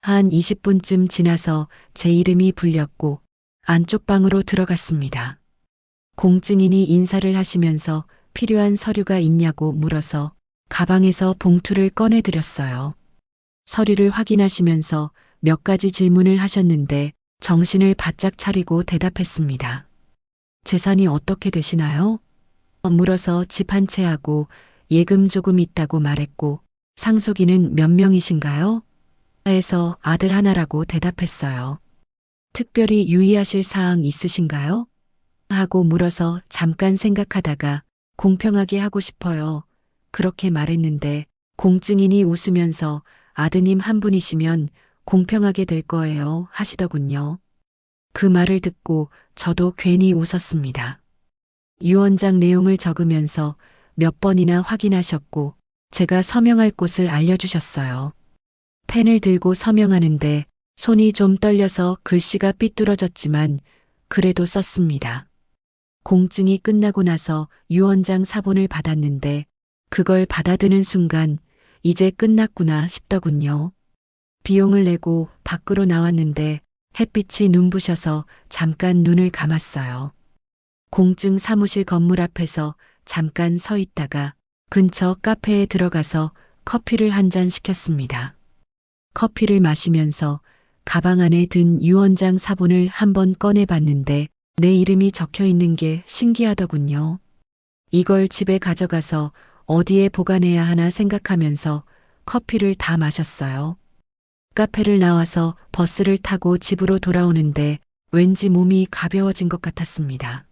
한 20분쯤 지나서 제 이름이 불렸고 안쪽 방으로 들어갔습니다. 공증인이 인사를 하시면서 필요한 서류가 있냐고 물어서 가방에서 봉투를 꺼내 드렸어요. 서류를 확인하시면서 몇 가지 질문을 하셨는데 정신을 바짝 차리고 대답했습니다. 재산이 어떻게 되시나요? 물어서 집 한 채 하고 예금 조금 있다고 말했고 상속인은 몇 명이신가요? 해서 아들 하나라고 대답했어요. 특별히 유의하실 사항 있으신가요? 하고 물어서 잠깐 생각하다가 공평하게 하고 싶어요. 그렇게 말했는데 공증인이 웃으면서 아드님 한 분이시면 공평하게 될 거예요 하시더군요. 그 말을 듣고 저도 괜히 웃었습니다. 유언장 내용을 적으면서 몇 번이나 확인하셨고 제가 서명할 곳을 알려주셨어요. 펜을 들고 서명하는데 손이 좀 떨려서 글씨가 삐뚤어졌지만 그래도 썼습니다. 공증이 끝나고 나서 유언장 사본을 받았는데 그걸 받아드는 순간 이제 끝났구나 싶더군요. 비용을 내고 밖으로 나왔는데 햇빛이 눈부셔서 잠깐 눈을 감았어요. 공증 사무실 건물 앞에서 잠깐 서 있다가 근처 카페에 들어가서 커피를 한 잔 시켰습니다. 커피를 마시면서 가방 안에 든 유언장 사본을 한번 꺼내 봤는데 내 이름이 적혀 있는 게 신기하더군요. 이걸 집에 가져가서 어디에 보관해야 하나 생각하면서 커피를 다 마셨어요. 카페를 나와서 버스를 타고 집으로 돌아오는데 왠지 몸이 가벼워진 것 같았습니다.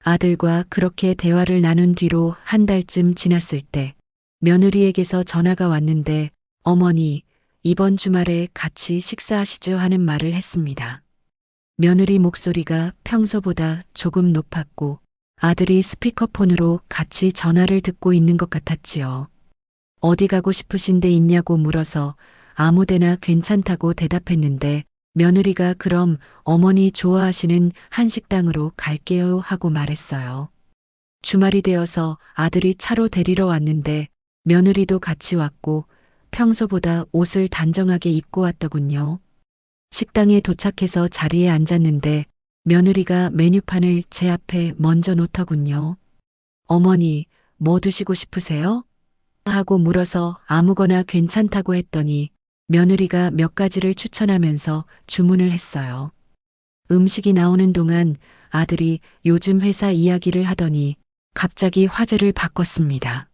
아들과 그렇게 대화를 나눈 뒤로 한 달쯤 지났을 때 며느리에게서 전화가 왔는데 어머니, 이번 주말에 같이 식사하시죠 하는 말을 했습니다. 며느리 목소리가 평소보다 조금 높았고 아들이 스피커폰으로 같이 전화를 듣고 있는 것 같았지요. 어디 가고 싶으신 데 있냐고 물어서 아무데나 괜찮다고 대답했는데 며느리가 그럼 어머니 좋아하시는 한식당으로 갈게요 하고 말했어요. 주말이 되어서 아들이 차로 데리러 왔는데 며느리도 같이 왔고 평소보다 옷을 단정하게 입고 왔더군요. 식당에 도착해서 자리에 앉았는데 며느리가 메뉴판을 제 앞에 먼저 놓더군요. 어머니, 뭐 드시고 싶으세요? 하고 물어서 아무거나 괜찮다고 했더니 며느리가 몇 가지를 추천하면서 주문을 했어요. 음식이 나오는 동안 아들이 요즘 회사 이야기를 하더니 갑자기 화제를 바꿨습니다.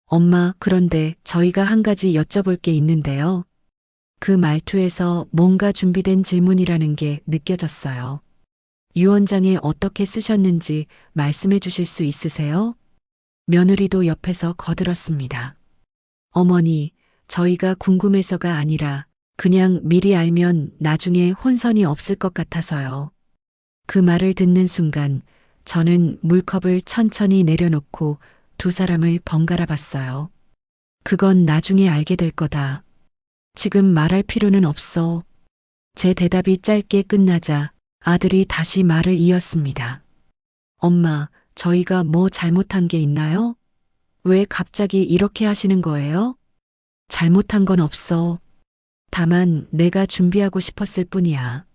엄마, 그런데 저희가 한 가지 여쭤볼 게 있는데요. 그 말투에서 뭔가 준비된 질문이라는 게 느껴졌어요. 유언장에 어떻게 쓰셨는지 말씀해 주실 수 있으세요? 며느리도 옆에서 거들었습니다. 어머니, 저희가 궁금해서가 아니라 그냥 미리 알면 나중에 혼선이 없을 것 같아서요. 그 말을 듣는 순간 저는 물컵을 천천히 내려놓고 두 사람을 번갈아 봤어요. 그건 나중에 알게 될 거다. 지금 말할 필요는 없어. 제 대답이 짧게 끝나자 아들이 다시 말을 이었습니다. 엄마, 저희가 뭐 잘못한 게 있나요? 왜 갑자기 이렇게 하시는 거예요? 잘못한 건 없어. 다만 내가 준비하고 싶었을 뿐이야.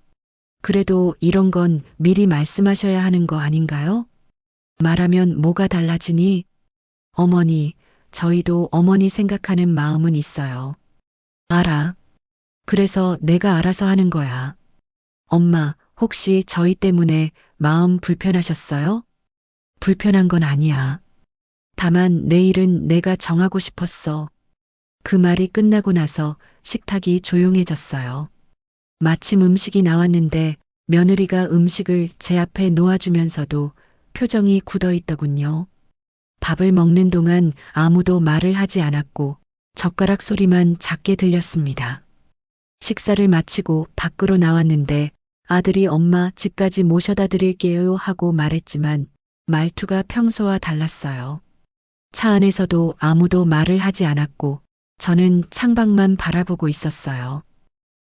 그래도 이런 건 미리 말씀하셔야 하는 거 아닌가요? 말하면 뭐가 달라지니? 어머니, 저희도 어머니 생각하는 마음은 있어요. 알아. 그래서 내가 알아서 하는 거야. 엄마, 혹시 저희 때문에 마음 불편하셨어요? 불편한 건 아니야. 다만 내일은 내가 정하고 싶었어. 그 말이 끝나고 나서 식탁이 조용해졌어요. 마침 음식이 나왔는데 며느리가 음식을 제 앞에 놓아주면서도 표정이 굳어 있더군요. 밥을 먹는 동안 아무도 말을 하지 않았고 젓가락 소리만 작게 들렸습니다. 식사를 마치고 밖으로 나왔는데 아들이 엄마 집까지 모셔다 드릴게요 하고 말했지만 말투가 평소와 달랐어요. 차 안에서도 아무도 말을 하지 않았고 저는 창밖만 바라보고 있었어요.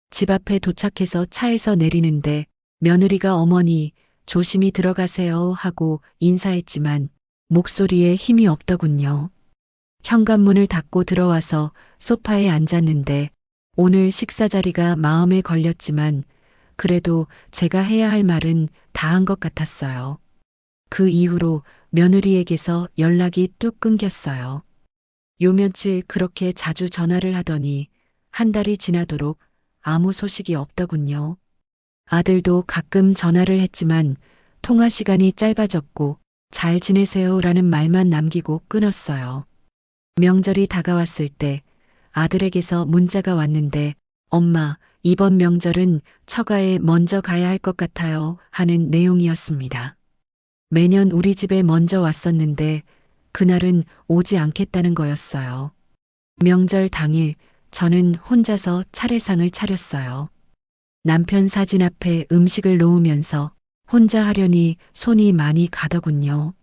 집 앞에 도착해서 차에서 내리는데 며느리가 어머니 조심히 들어가세요 하고 인사했지만 목소리에 힘이 없더군요. 현관문을 닫고 들어와서 소파에 앉았는데 오늘 식사 자리가 마음에 걸렸지만 그래도 제가 해야 할 말은 다 한 것 같았어요. 그 이후로 며느리에게서 연락이 뚝 끊겼어요. 요 며칠 그렇게 자주 전화를 하더니 한 달이 지나도록 아무 소식이 없더군요. 아들도 가끔 전화를 했지만 통화 시간이 짧아졌고 잘 지내세요라는 말만 남기고 끊었어요. 명절이 다가왔을 때 아들에게서 문자가 왔는데 엄마, 이번 명절은 처가에 먼저 가야 할 것 같아요 하는 내용이었습니다. 매년 우리 집에 먼저 왔었는데 그날은 오지 않겠다는 거였어요. 명절 당일 저는 혼자서 차례상을 차렸어요. 남편 사진 앞에 음식을 놓으면서 혼자 하려니 손이 많이 가더군요.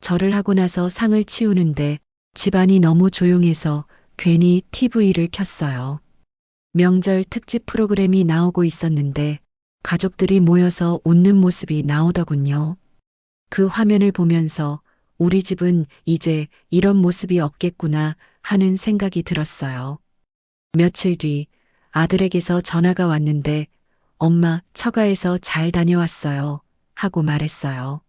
절을 하고 나서 상을 치우는데 집안이 너무 조용해서 괜히 TV를 켰어요. 명절 특집 프로그램이 나오고 있었는데 가족들이 모여서 웃는 모습이 나오더군요. 그 화면을 보면서 우리 집은 이제 이런 모습이 없겠구나 하는 생각이 들었어요. 며칠 뒤 아들에게서 전화가 왔는데 엄마 처가에서 잘 다녀왔어요 하고 말했어요.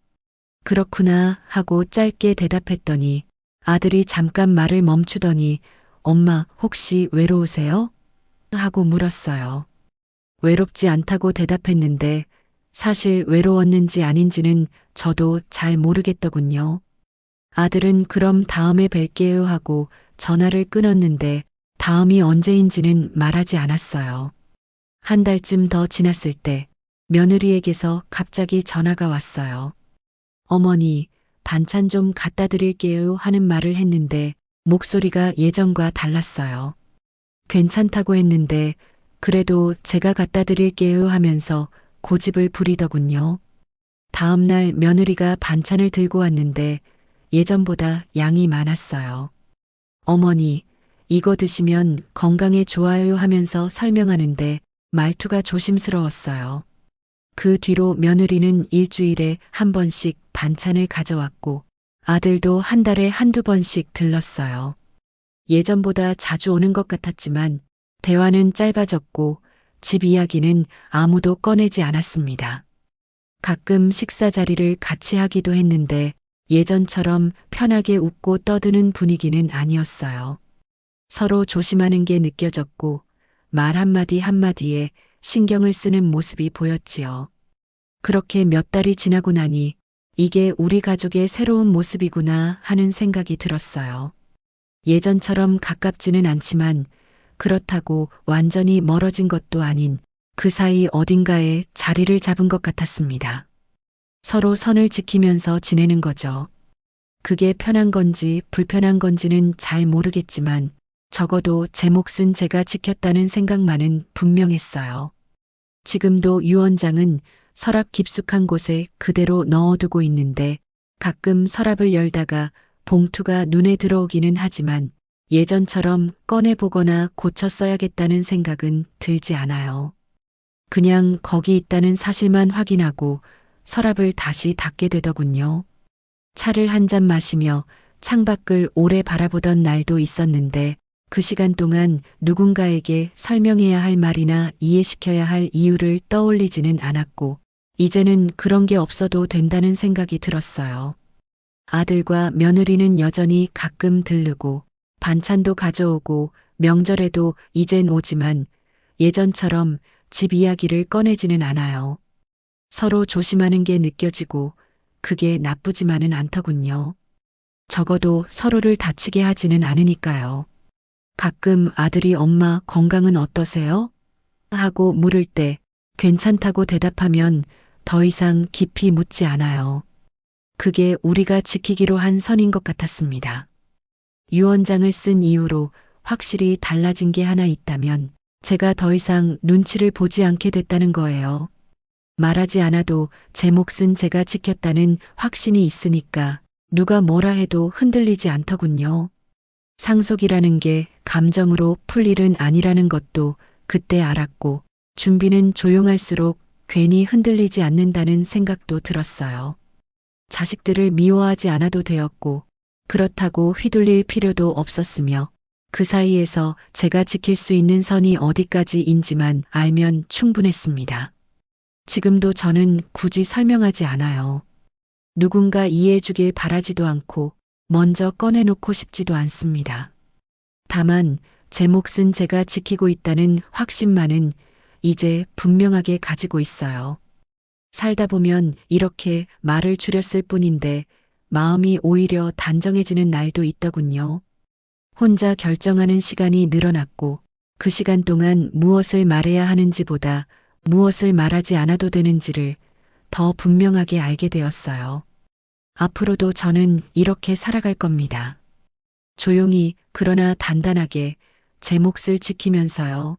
그렇구나 하고 짧게 대답했더니 아들이 잠깐 말을 멈추더니 엄마 혹시 외로우세요? 하고 물었어요. 외롭지 않다고 대답했는데 사실 외로웠는지 아닌지는 저도 잘 모르겠더군요. 아들은 그럼 다음에 뵐게요 하고 전화를 끊었는데 다음이 언제인지는 말하지 않았어요. 한 달쯤 더 지났을 때 며느리에게서 갑자기 전화가 왔어요. 어머니, 반찬 좀 갖다 드릴게요 하는 말을 했는데 목소리가 예전과 달랐어요. 괜찮다고 했는데 그래도 제가 갖다 드릴게요 하면서 고집을 부리더군요. 다음 날 며느리가 반찬을 들고 왔는데 예전보다 양이 많았어요. 어머니, 이거 드시면 건강에 좋아요 하면서 설명하는데 말투가 조심스러웠어요. 그 뒤로 며느리는 일주일에 한 번씩 반찬을 가져왔고 아들도 한 달에 한두 번씩 들렀어요. 예전보다 자주 오는 것 같았지만 대화는 짧아졌고 집 이야기는 아무도 꺼내지 않았습니다. 가끔 식사 자리를 같이 하기도 했는데 예전처럼 편하게 웃고 떠드는 분위기는 아니었어요. 서로 조심하는 게 느껴졌고 말 한마디 한마디에 신경을 쓰는 모습이 보였지요. 그렇게 몇 달이 지나고 나니 이게 우리 가족의 새로운 모습이구나 하는 생각이 들었어요. 예전처럼 가깝지는 않지만 그렇다고 완전히 멀어진 것도 아닌 그 사이 어딘가에 자리를 잡은 것 같았습니다. 서로 선을 지키면서 지내는 거죠. 그게 편한 건지 불편한 건지는 잘 모르겠지만 적어도 제 몫은 제가 지켰다는 생각만은 분명했어요. 지금도 유언장은 서랍 깊숙한 곳에 그대로 넣어두고 있는데 가끔 서랍을 열다가 봉투가 눈에 들어오기는 하지만 예전처럼 꺼내보거나 고쳐 써야겠다는 생각은 들지 않아요. 그냥 거기 있다는 사실만 확인하고 서랍을 다시 닫게 되더군요. 차를 한 잔 마시며 창밖을 오래 바라보던 날도 있었는데 그 시간 동안 누군가에게 설명해야 할 말이나 이해시켜야 할 이유를 떠올리지는 않았고 이제는 그런 게 없어도 된다는 생각이 들었어요. 아들과 며느리는 여전히 가끔 들르고 반찬도 가져오고 명절에도 이젠 오지만 예전처럼 집 이야기를 꺼내지는 않아요. 서로 조심하는 게 느껴지고 그게 나쁘지만은 않더군요. 적어도 서로를 다치게 하지는 않으니까요. 가끔 아들이 엄마 건강은 어떠세요? 하고 물을 때 괜찮다고 대답하면 더 이상 깊이 묻지 않아요. 그게 우리가 지키기로 한 선인 것 같았습니다. 유언장을 쓴 이후로 확실히 달라진 게 하나 있다면 제가 더 이상 눈치를 보지 않게 됐다는 거예요. 말하지 않아도 제 몫은 제가 지켰다는 확신이 있으니까 누가 뭐라 해도 흔들리지 않더군요. 상속이라는 게 감정으로 풀 일은 아니라는 것도 그때 알았고, 준비는 조용할수록 괜히 흔들리지 않는다는 생각도 들었어요. 자식들을 미워하지 않아도 되었고, 그렇다고 휘둘릴 필요도 없었으며, 그 사이에서 제가 지킬 수 있는 선이 어디까지인지만 알면 충분했습니다. 지금도 저는 굳이 설명하지 않아요. 누군가 이해해 주길 바라지도 않고 먼저 꺼내놓고 싶지도 않습니다. 다만 제 몫은 제가 지키고 있다는 확신만은 이제 분명하게 가지고 있어요. 살다 보면 이렇게 말을 줄였을 뿐인데 마음이 오히려 단정해지는 날도 있더군요. 혼자 결정하는 시간이 늘어났고 그 시간 동안 무엇을 말해야 하는지보다 무엇을 말하지 않아도 되는지를 더 분명하게 알게 되었어요. 앞으로도 저는 이렇게 살아갈 겁니다. 조용히 그러나 단단하게 제 몫을 지키면서요.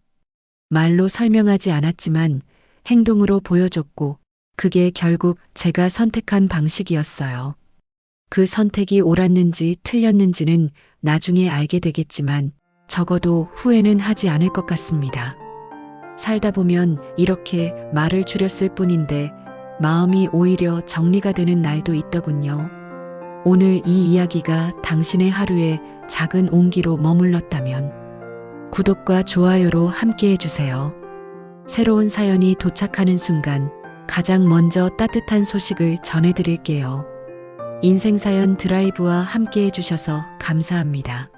말로 설명하지 않았지만 행동으로 보여줬고 그게 결국 제가 선택한 방식이었어요. 그 선택이 옳았는지 틀렸는지는 나중에 알게 되겠지만 적어도 후회는 하지 않을 것 같습니다. 살다 보면 이렇게 말을 줄였을 뿐인데 마음이 오히려 정리가 되는 날도 있더군요. 오늘 이 이야기가 당신의 하루에 작은 온기로 머물렀다면 구독과 좋아요로 함께 해주세요. 새로운 사연이 도착하는 순간 가장 먼저 따뜻한 소식을 전해드릴게요. 인생사연 드라이브와 함께 해주셔서 감사합니다.